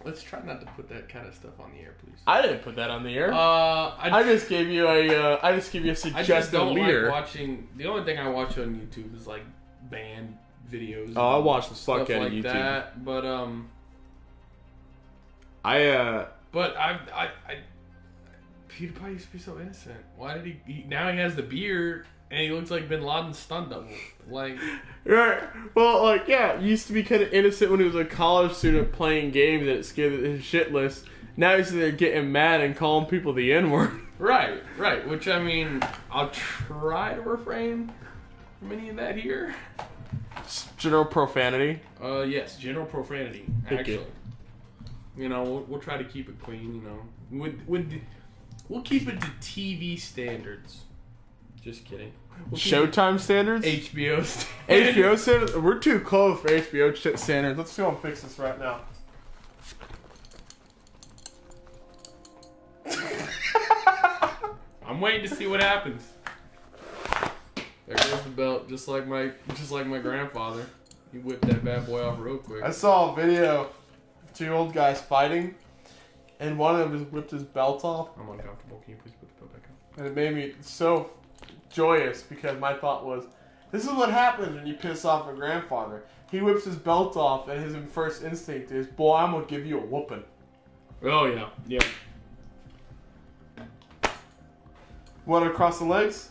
Let's try not to put that kind of stuff on the air, please. I didn't put that on the air. I just gave you a I just suggested don't leader. like watching. The only thing I watch on YouTube is like band videos. Oh, I watch the stuff fuck out like of YouTube. that. But But I PewDiePie used to be so innocent. Why did he now he has the beard and he looks like Bin Laden's stunt double. Like, right. Well, like, yeah, he used to be kind of innocent when he was a college student playing games and it scared his shitless. Now he's there getting mad and calling people the N-word. right. Which, I mean, I'll try to refrain from any of that here. General profanity. Yes, general profanity, actually. Okay. You know, we'll try to keep it clean, you know. We'll keep it to TV standards. Just kidding. We'll keep Showtime standards? it HBO standards. HBO standards? We're too close for HBO standards. Let's go and fix this right now. I'm waiting to see what happens. There goes the belt, just like my grandfather. He whipped that bad boy off real quick. I saw a video of two old guys fighting, and one of them just whipped his belt off, I'm uncomfortable. Can you please put the belt back on? and it made me so joyous because my thought was, this is what happens when you piss off a grandfather. He whips his belt off, and his first instinct is, boy, I'm gonna give you a whooping. Oh yeah, yeah. Want to cross the legs?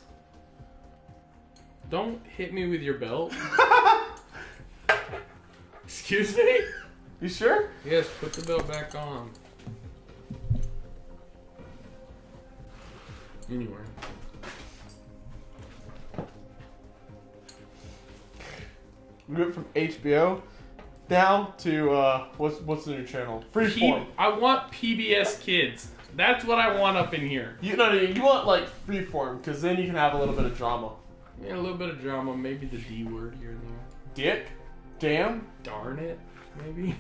Don't hit me with your belt. Excuse me? You sure? Yes, put the belt back on. Anyway. We went from HBO now to what's the new channel? Freeform. I want PBS Kids. That's what I want up in here. You want like Freeform because then you can have a little bit of drama. Yeah, a little bit of drama, maybe the D word here and there. Dick, damn, Darn it, maybe.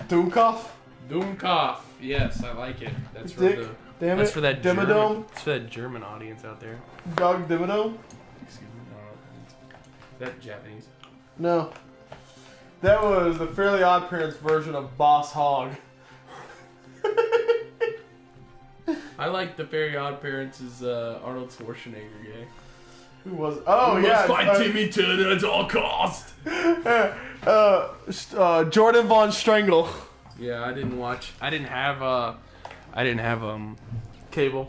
Doomkoff, Doomkoff. Yes, I like it. That's for Dick, the. damn That's it, for that German. Dimmadome, It's for that German audience out there. Dog Dimmadome. Excuse me. Is that Japanese? No, that was the Fairly Odd Parents version of Boss Hog. I like the Very Odd Parents' Arnold Schwarzenegger gay. Who was? Oh We yeah, must fight Timmy Turner at all cost. Jordan Von Strangle. Yeah, I didn't have cable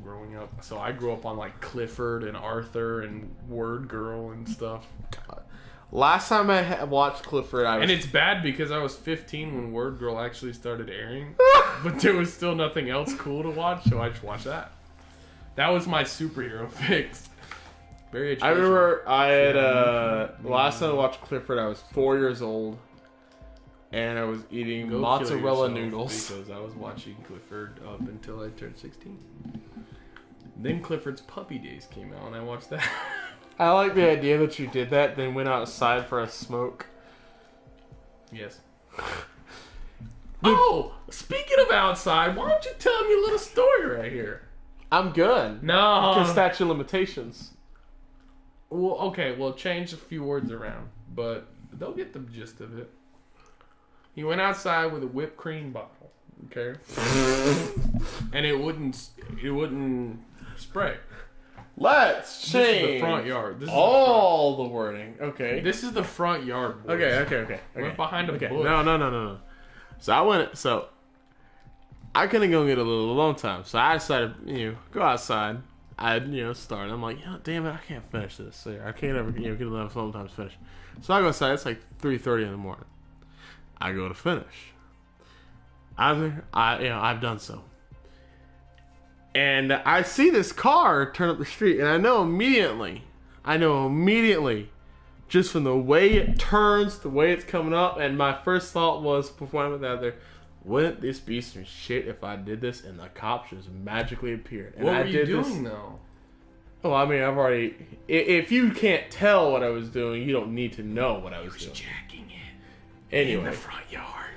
growing up, so I grew up on like Clifford and Arthur and Word Girl and stuff. Last time I watched Clifford, I was. And it's bad because I was 15 when Word Girl actually started airing, but there was still nothing else cool to watch, so I just watched that. That was my superhero fix. Very educational. I remember I had last time I watched Clifford, I was 4 years old, and I was eating Go mozzarella kill yourself, noodles. because I was watching Clifford up until I turned 16. Then Clifford's Puppy Days came out, and I watched that. I like the idea that you did that, then went outside for a smoke. Yes. Oh, speaking of outside, why don't you tell me a little story right here? I'm good. No. Because statute of limitations. Well, okay, we'll change a few words around, but they'll get the gist of it. He went outside with a whipped cream bottle, okay, and it wouldn't spray. Let's This change is the front yard. This is all the wording. Okay. This is the front yard. Boys. Okay. We're behind a bush. No. So I couldn't go get a little alone time, so I decided, go outside. I'd, start. I'm like, damn it, I can't finish this. So I can't ever, get enough sometimes finish. So I go outside. It's like 3:30 in the morning. I go to finish. I've done so. And I see this car turn up the street, and I know immediately, just from the way it turns, the way it's coming up, and my first thought was, before I went out there, wouldn't this be some shit if I did this and the cops just magically appeared? And what were you doing, though? Oh, I mean, I've already... If you can't tell what I was doing, you don't need to know what I was doing. Jacking it Anyway. in the front yard.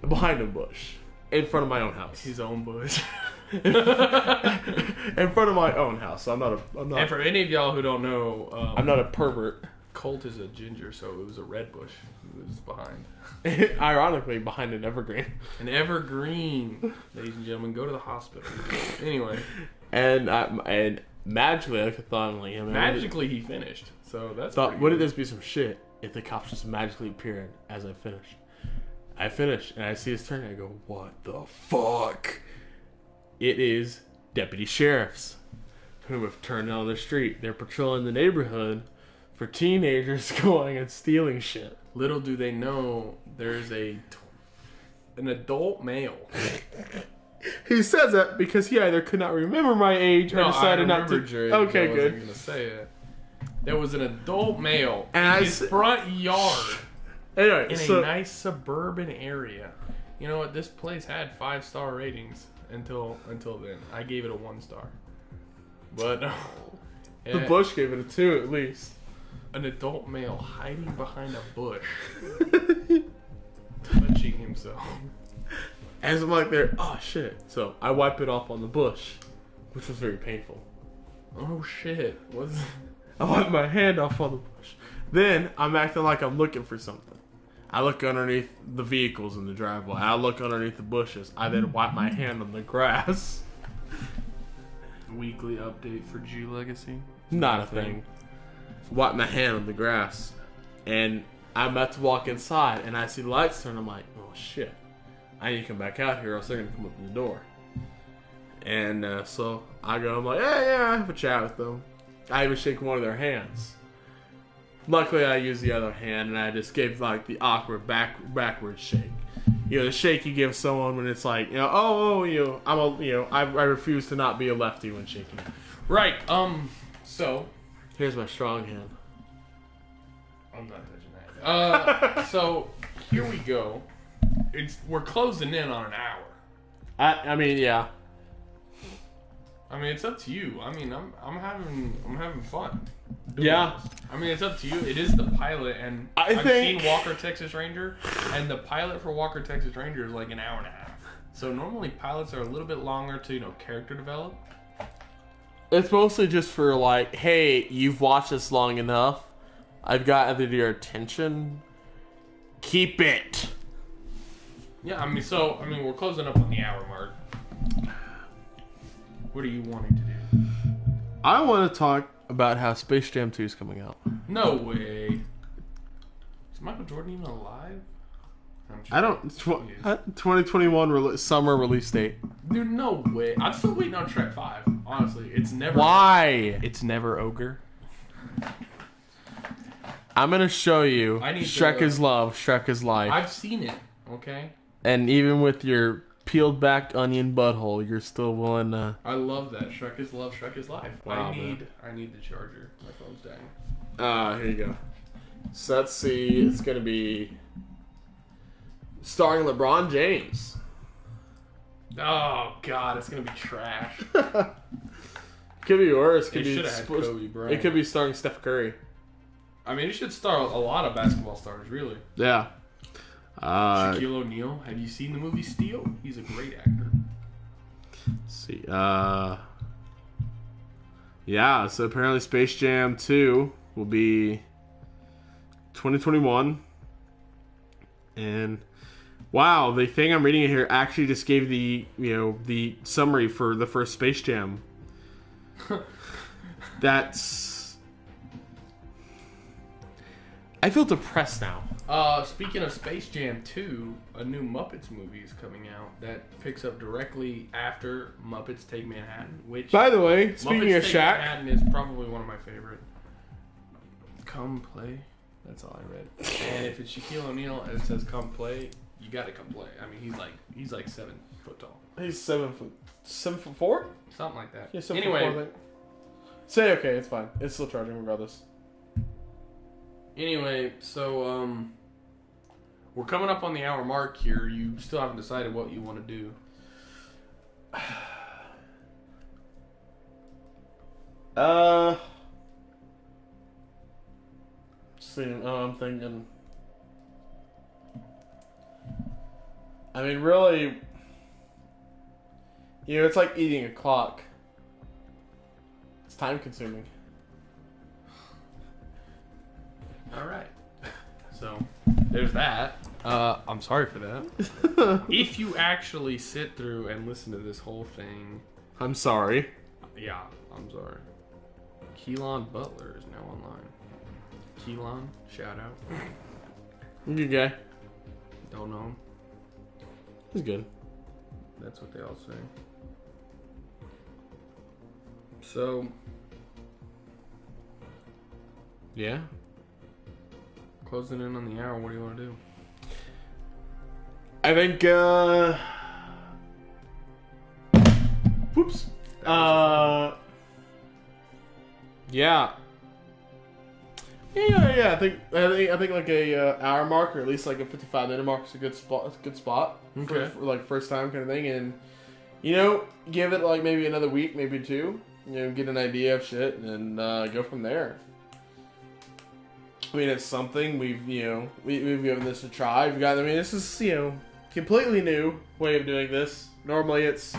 Behind a bush. In front of my own house. His own bush. In front of my own house. So I'm not. And for any of y'all who don't know, I'm not a pervert. Colt is a ginger, so it was a red bush he was behind. Ironically, behind an evergreen. An evergreen, ladies and gentlemen. Go to the hospital. Anyway. And magically, I thought, I'm like, magically he finished. So that's. Thought, wouldn't this be some shit if the cops just magically appeared as I finished? I finish, and I see his turn, and I go, what the fuck? It is deputy sheriffs who have turned on the street. They're patrolling the neighborhood for teenagers going and stealing shit. Little do they know, there's an adult male. He says that because he either could not remember my age or decided not to. Your age. Okay, I good. wasn't gonna say it. There was an adult male and in his front yard. Anyway, in a nice suburban area. You know what? This place had 5-star ratings until then. I gave it a 1 star. But the bush gave it a 2 at least. An adult male hiding behind a bush, touching himself. As I'm like there, oh shit. So I wipe it off on the bush, which was very painful. Oh shit! I wipe my hand off on the bush. Then I'm acting like I'm looking for something. I look underneath the vehicles in the driveway. I look underneath the bushes. I then wipe my hand on the grass. Weekly update for G Legacy. Not a thing. Wipe my hand on the grass. And I'm about to walk inside, and I see the lights turn. I'm like, oh shit. I need to come back out here, or else they're going to come up the door. And so I go, I'm like, yeah, I have a chat with them. I even shake one of their hands. Luckily, I used the other hand, and I just gave like the awkward backward shake. The shake you give someone when it's like, I refuse to not be a lefty when shaking. Right. So here's my strong hand. I'm not touching that. So here we go. We're closing in on an hour. I mean, yeah. I mean, it's up to you. I mean, I'm having fun. Yeah. I mean, it's up to you. It is the pilot, and I've seen Walker, Texas Ranger, and the pilot for Walker, Texas Ranger is like an hour and a half. So normally pilots are a little bit longer to, character develop. It's mostly just for like, hey, you've watched this long enough. I've gotten your attention. Keep it. Yeah, we're closing up on the hour mark. What are you wanting to do? I want to talk about how Space Jam 2 is coming out. No way. Is Michael Jordan even alive? I don't. 2021 summer release date. Dude, no way. I'm still waiting on Shrek 5. Honestly, it's never. Why? It's never Ogre. I'm gonna show you. Shrek is love. Shrek is life. I've seen it. Okay. And even with your peeled back onion butthole, you're still willing to. I love that. Shrek is love. Shrek is life. Wow, I need the charger. My phone's dying. Here you go. So let's see. It's gonna be starring LeBron James. Oh God, it's gonna be trash. Could be worse. Could It be had Kobe Bryant. It could be starring Steph Curry. I mean, it should star a lot of basketball stars, really. Yeah. Shaquille O'Neal. Have you seen the movie Steel? He's a great actor. Let's see. Yeah, so apparently Space Jam 2 will be 2021. And wow, the thing I'm reading here actually just gave the summary for the first Space Jam. That's... I feel depressed now. Speaking of Space Jam 2, a new Muppets movie is coming out that picks up directly after Muppets Take Manhattan, which... By the way, speaking Muppets of Take Shaq... Manhattan is probably one of my favorite. Come play. That's all I read. And if it's Shaquille O'Neal and it says come play, you gotta come play. I mean, he's like 7 foot tall. He's 7'4"? Something like that. Yeah, 7'4", Anyway, I think. Say okay, it's fine. It's still charging regardless. Anyway, so we're coming up on the hour mark here. You still haven't decided what you want to do. I'm thinking. I mean, really, it's like eating a clock. It's time consuming. All right. So there's that. I'm sorry for that. If you actually sit through and listen to this whole thing, I'm sorry. yeah, I'm sorry. Keelan Butler is now online. Keelan, shout out. Good guy. Don't know him. He's good. That's what they all say. So, Yeah. closing in on the hour, what do you want to do? I think, whoops. Yeah. Yeah. I think like a hour mark, or at least like a 55-minute mark is a good spot. It's a good spot Okay. for like first time kind of thing, and give it like maybe another week, maybe 2. Get an idea of shit, and go from there. I mean, it's something we've given this a try. This is completely new way of doing this. Normally, it's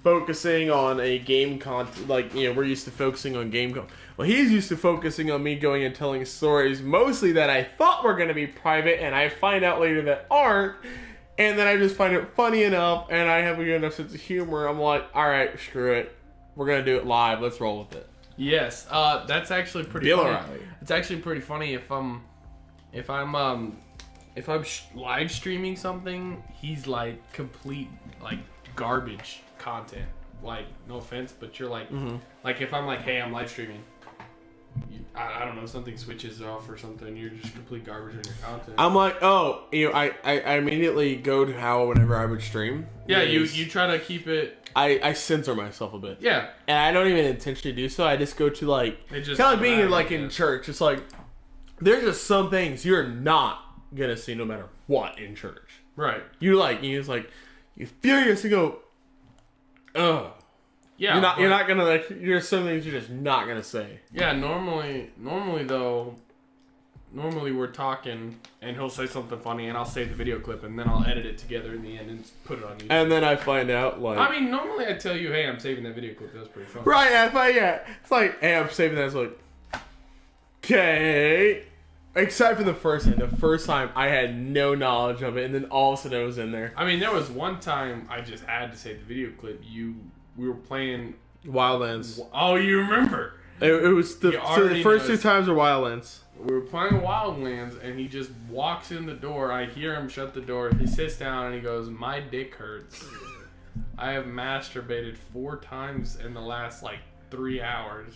focusing on a game we're used to focusing on game Well, he's used to focusing on me going and telling stories, mostly that I thought were going to be private, and I find out later that aren't, and then I just find it funny enough, and I have a good enough sense of humor. I'm like, all right, screw it. We're going to do it live. Let's roll with it. Yes, that's actually pretty Bill funny. O'Reilly. It's actually pretty funny if I'm live streaming something, he's like complete like garbage content. Like, no offense, but you're like like if I'm like, hey, I'm live streaming, I don't know, something switches off or something, you're just complete garbage in your content. I'm like, I immediately go to how whenever I would stream. Yeah, you try to keep it. I censor myself a bit. Yeah, And I don't even intentionally do so. I just go to like, It just kind of being in automatically, church. It's like, there's just some things you're not gonna see no matter what in church. right. You furious and go, ugh. Yeah, You're not gonna there's some things you're just not gonna say. Yeah, normally we're talking and he'll say something funny and I'll save the video clip and then I'll edit it together in the end and put it on YouTube. And then I find out like, I mean, normally I tell you, hey, I'm saving that video clip. That was pretty fun. right? It's like, hey, I'm saving that. It's like, okay. Except for the first time. The first time I had no knowledge of it, and then all of a sudden it was in there. I mean, there was one time I just had to save the video clip. We were playing Wildlands. Oh, you remember? It was the first 2 times were Wildlands. We were playing Wildlands, and he just walks in the door. I hear him shut the door. He sits down, and he goes, "My dick hurts. I have masturbated 4 times in the last, 3 hours."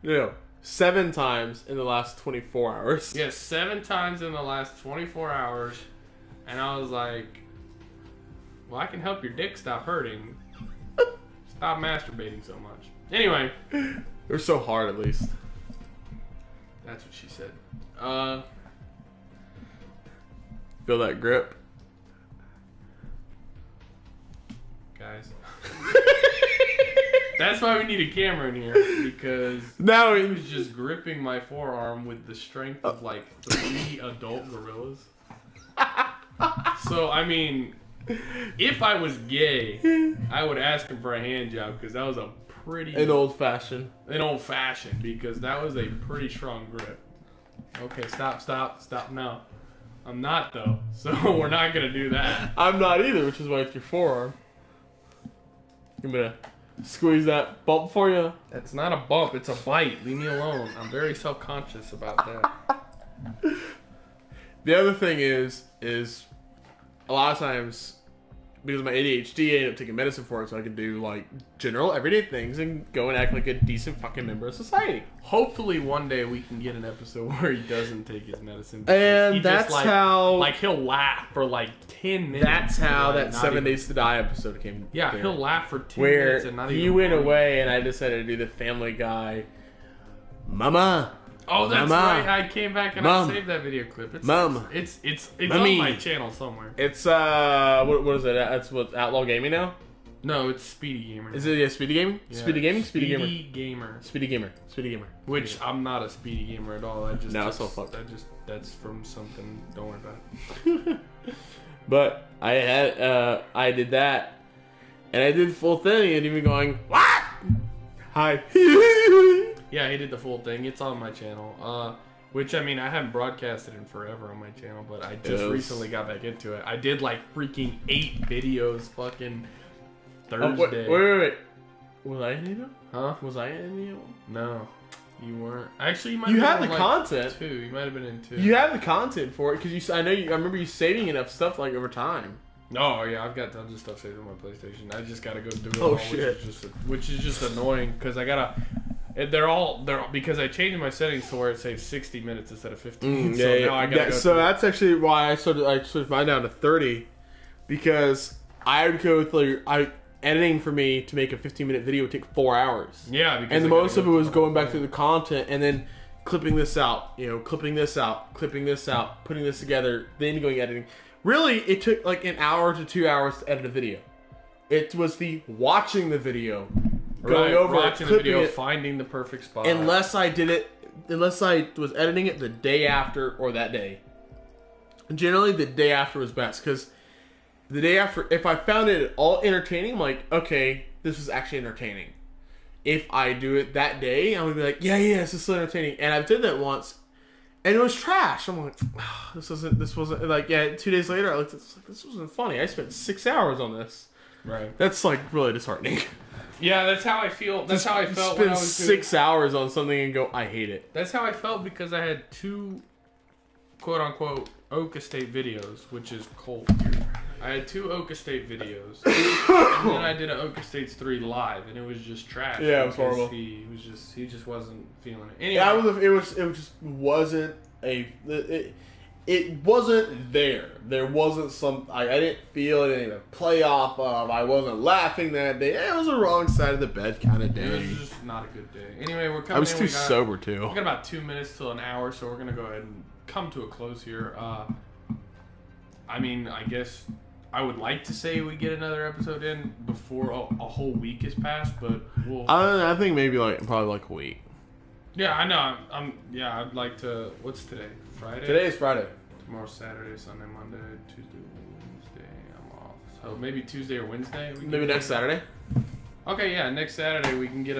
Yeah. 7 times in the last 24 hours. Yes, 7 times in the last 24 hours. And I was like, well, I can help your dick stop hurting. Stop masturbating so much. Anyway. They're so hard, at least. That's what she said. Feel that grip? Guys. That's why we need a camera in here, because Now he was just gripping my forearm with the strength of 3 adult gorillas. So, I mean, if I was gay, I would ask him for a hand job, because that was a pretty An old fashioned. because that was a pretty strong grip. Okay, stop. No, I'm not though. So we're not gonna do that. I'm not either, which is why it's your forearm. I'm gonna squeeze that bump for you. It's not a bump. It's a bite. Leave me alone. I'm very self-conscious about that. The other thing is a lot of times, because of my ADHD, I end up taking medicine for it so I can do, like, general everyday things and go and act like a decent fucking member of society. Hopefully one day we can get an episode where he doesn't take his medicine. And he that's just, how... Like, he'll laugh for, like, 10 minutes. That's how like, that not 7 even- Days to Die episode came. Yeah, there. he'll laugh for 10 Where minutes and not even... he went funny. away and I decided to do the Family Guy. Mama! Oh, that's Mama. right. I came back and Mom. I saved that video clip. It's, Mom. It's Mommy. on my channel somewhere. It's, what is it? That's what, Outlaw Gaming now? No, it's Speedy Gamer. Is it Speedy Gaming? Yeah. Speedy Gaming? Speedy Gamer. Gamer. Speedy Gamer. Speedy Gamer. Which I'm not a Speedy Gamer at all. No, it's all fucked. That's from something. Don't worry about it. But I did that, and I did the full thing, and even going, what? Hi. Yeah, he did the full thing. It's on my channel. Which, I mean, I haven't broadcasted in forever on my channel, but I just Yes. recently got back into it. I did like freaking 8 videos fucking Oh, Thursday. wait. Was I in any of them? Huh? Was I in any of them? No, you weren't. Actually, you might You have have been the in, like, content. 2. You might have been in 2. You have the content for it, because I remember you saving enough stuff, like, over time. Oh yeah, I've got tons of stuff saved on my PlayStation. I just gotta go through it Oh, all, shit. which is just annoying because I gotta. They're because I changed my settings to where it saves 60 minutes instead of 15. So now I gotta go. So through it. that's actually why I switched mine down to 30, because I would go through. Editing for me to make a 15-minute video would take 4 hours. Yeah, because And the I gotta most go of it was through going back all through the content and then clipping this out, clipping this out, putting this together, then going editing. Really, it took like an hour to 2 hours to edit a video. It was the watching the video, going over it, watching the clipping video, it, finding the perfect spot. unless I was editing it the day after or that day. Generally, the day after was best, because the day after, if I found it all entertaining, I'm like, okay, this is actually entertaining. If I do it that day, I'm gonna be like, yeah, this is so entertaining. And I did that once, and it was trash. I'm like, oh, this wasn't like, yeah. 2 days later, I looked at this, like, this wasn't funny. I spent 6 hours on this. Right. That's like really disheartening. Yeah, that's how I feel. That's how I felt when I Spend was 6 hours on something and go, I hate it. That's how I felt because I had 2 quote unquote Oak Estate videos, which is cold here. I had 2 Oak Estate videos, and then I did an Oak Estates 3 live, and it was just trash. Yeah, it was because horrible. He just wasn't feeling it. Anyway, Yeah, it just wasn't it wasn't there. There wasn't some. I didn't feel anything to play off of. I wasn't laughing that day. It was the wrong side of the bed kind of it day. was just not a good day. Anyway, we're coming. I was in. too We got- sober too. We got about 2 minutes till an hour, so we're gonna go ahead and come to a close here. I mean, I guess I would like to say we get another episode in before a whole week has passed, but we'll. I think maybe probably like a week. Yeah, I know. Yeah, I'd like to. What's today? Friday. Today is Friday. Tomorrow's Saturday, Sunday, Monday, Tuesday, Wednesday. I'm off. So maybe Tuesday or Wednesday. We can Maybe get next in. Saturday. Okay, yeah, next Saturday we can get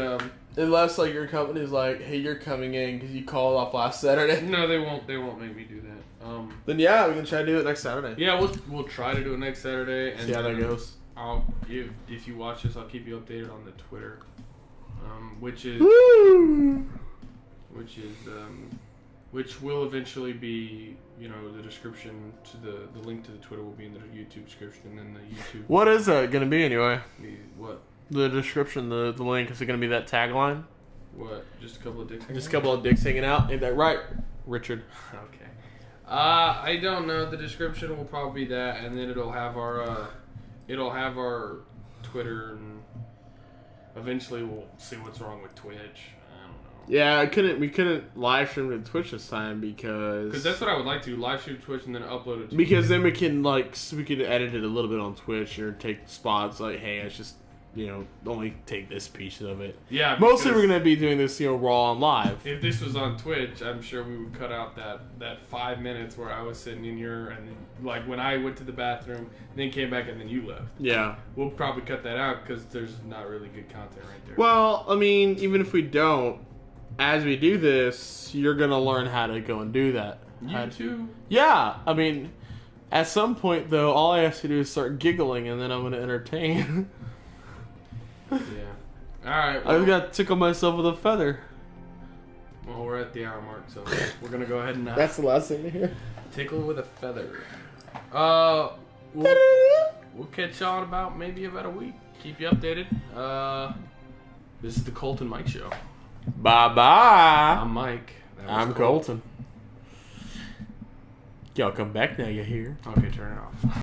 Unless like your company's like, hey, you're coming in because you called off last Saturday. No, they won't. They won't make me do that. Then yeah, we can try to do it next Saturday. Yeah, we'll try to do it next Saturday. And See how that then goes. I'll if you watch this, I'll keep you updated on the Twitter, which is Woo! which will eventually be, the description to the link to the Twitter will be in the YouTube description, and then the YouTube. What is that gonna be anyway? What? The description, the link, is it gonna be that tagline? What? Just a couple of dicks. Just a couple of dicks hanging out. Ain't that right, Richard? Okay. I don't know. The description will probably be that, and then it'll have our Twitter, and eventually we'll see what's wrong with Twitch. I don't know. Yeah, we couldn't live stream to Twitch this time Because that's what I would like to do: live stream Twitch and then upload it. because then we can edit it a little bit on Twitch or take spots like, hey, it's just only take this piece of it. Yeah. Mostly because we're gonna be doing this, raw and live. if this was on Twitch, I'm sure we would cut out that 5 minutes where I was sitting in your and like when I went to the bathroom, then came back and then you left. Yeah. We'll probably cut that out because there's not really good content right there. Well, I mean, even if we don't, as we do this, you're gonna learn how to go and do that. you too. Yeah, I mean, at some point though, all I have to do is start giggling, and then I'm gonna entertain. Yeah. All right. I just gotta tickle myself with a feather. Well, we're at the hour mark, so we're gonna go ahead and That's the last thing to hear. tickle with a feather. We'll catch y'all in about a week. Keep you updated. This is the Colton Mike Show. Bye bye. I'm Mike. That was I'm Colton. Y'all come back now, you hear? Okay, turn it off.